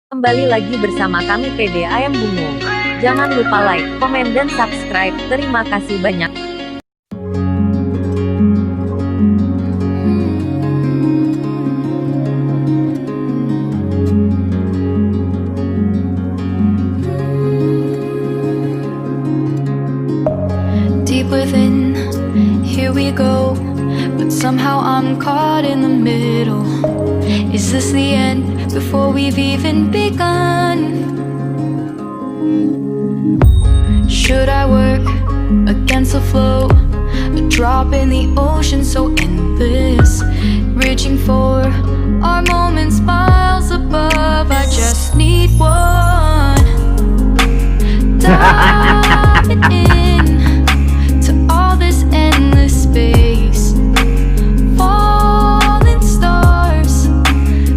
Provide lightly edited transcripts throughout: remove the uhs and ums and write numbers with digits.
Kembali lagi bersama kami PDAM Bungo. Jangan lupa like, komen, dan subscribe. Terima kasih banyak. Deep within, here we go. But somehow I'm caught in the middle. Is this the end before we've even begun? Should I work against the flow? A drop in the ocean so endless, reaching for our moments miles above. I just need one. Diving in to all this endless space, falling stars,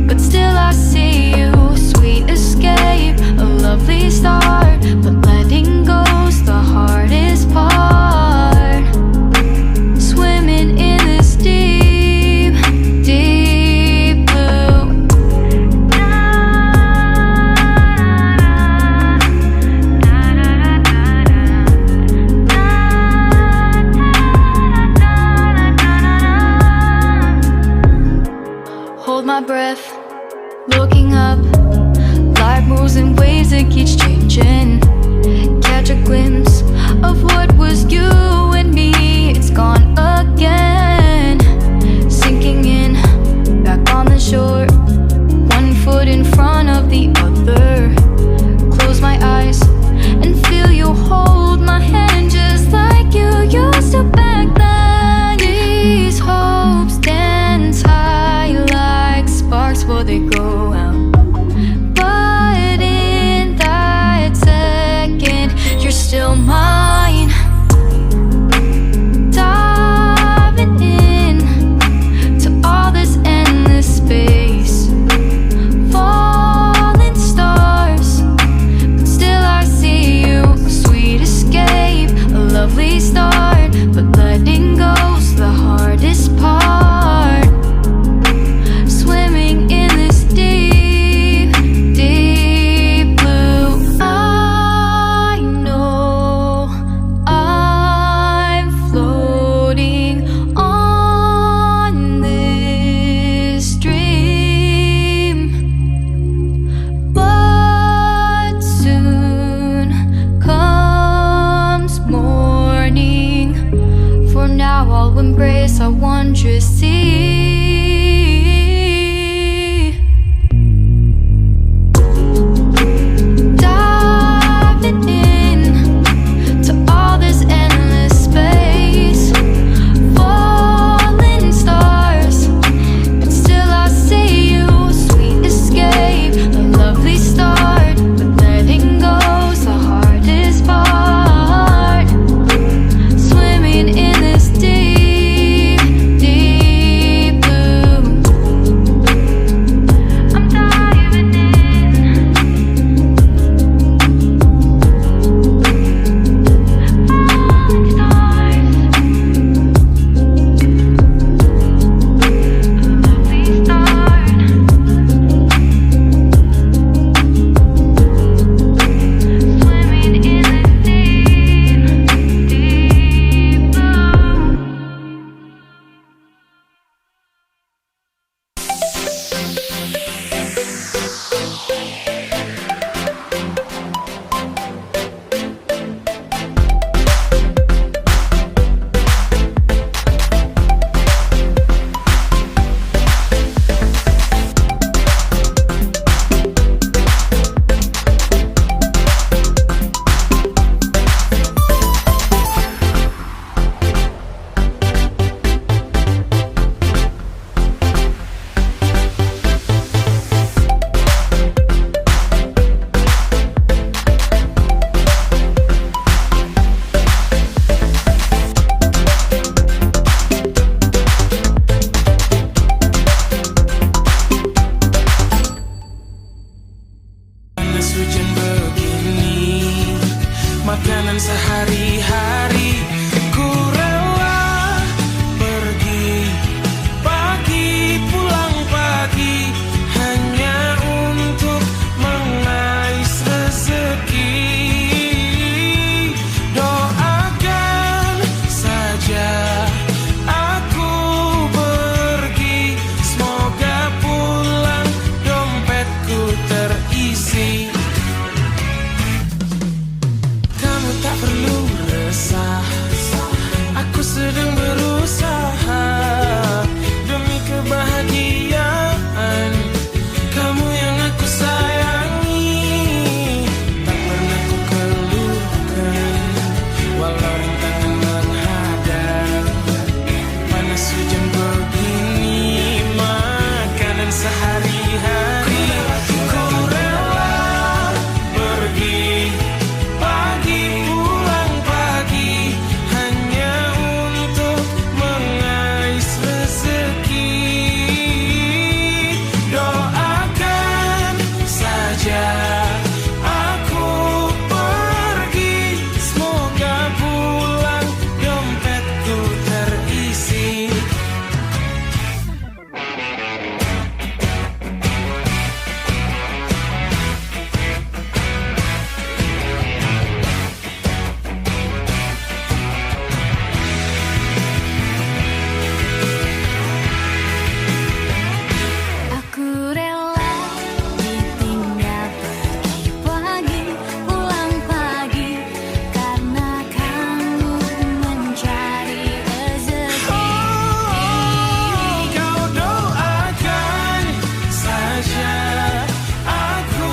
but still I see you. Sweet escape, a lovely start, but letting go's the hardest part. Swimming in this deep, deep blue. Hold my breath, looking up. Life moves in ways that keeps changing. Catch a glimpse of what was you and me. It's gone again. Sinking in, back on the shore. One foot in front of the other. Close my eyes and feel you hold my hand just like you used to back then. These hopes dance high like sparks before they go out. But in that second, you're still mine. Diving in to all this endless space, falling stars, but still I see you. A sweet escape, a lovely start, but letting go's the hardest part. Swimming in this deep, deep blue. I know I'm floating on this dream, but soon comes morning. For now I'll embrace our wondrous sea. Diving in to all this endless space, falling stars, but still I see you. Sweet escape, a lovely start, but letting go's the hardest part. Swimming in this deep, deep blue. I'm diving in. Falling stars, a lovely start. Swimming in this deep, deep blue. Panas hujan begini, makanan sehari-hari. Ku rela pergi pagi, pulang pagi, hanya untuk saja aku pergi, semoga pulang dompetku terisi. Aku rela ditinggal pergi pagi, pulang pagi, karena kamu mencari rezeki. Kau doakan saja aku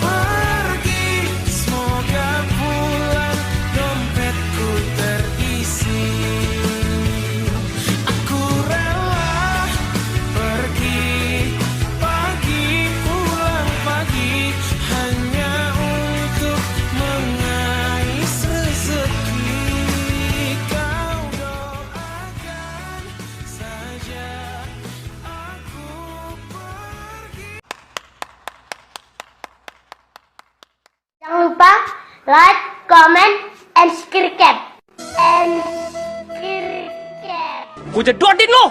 pergi, semoga pulang dompetku terisi. Aku rela pergi pagi, pulang pagi, hanya untuk mengais rezeki. Kau doakan saja aku pergi. Jangan lupa like, comment, and subscribe. Gue jedotin lo!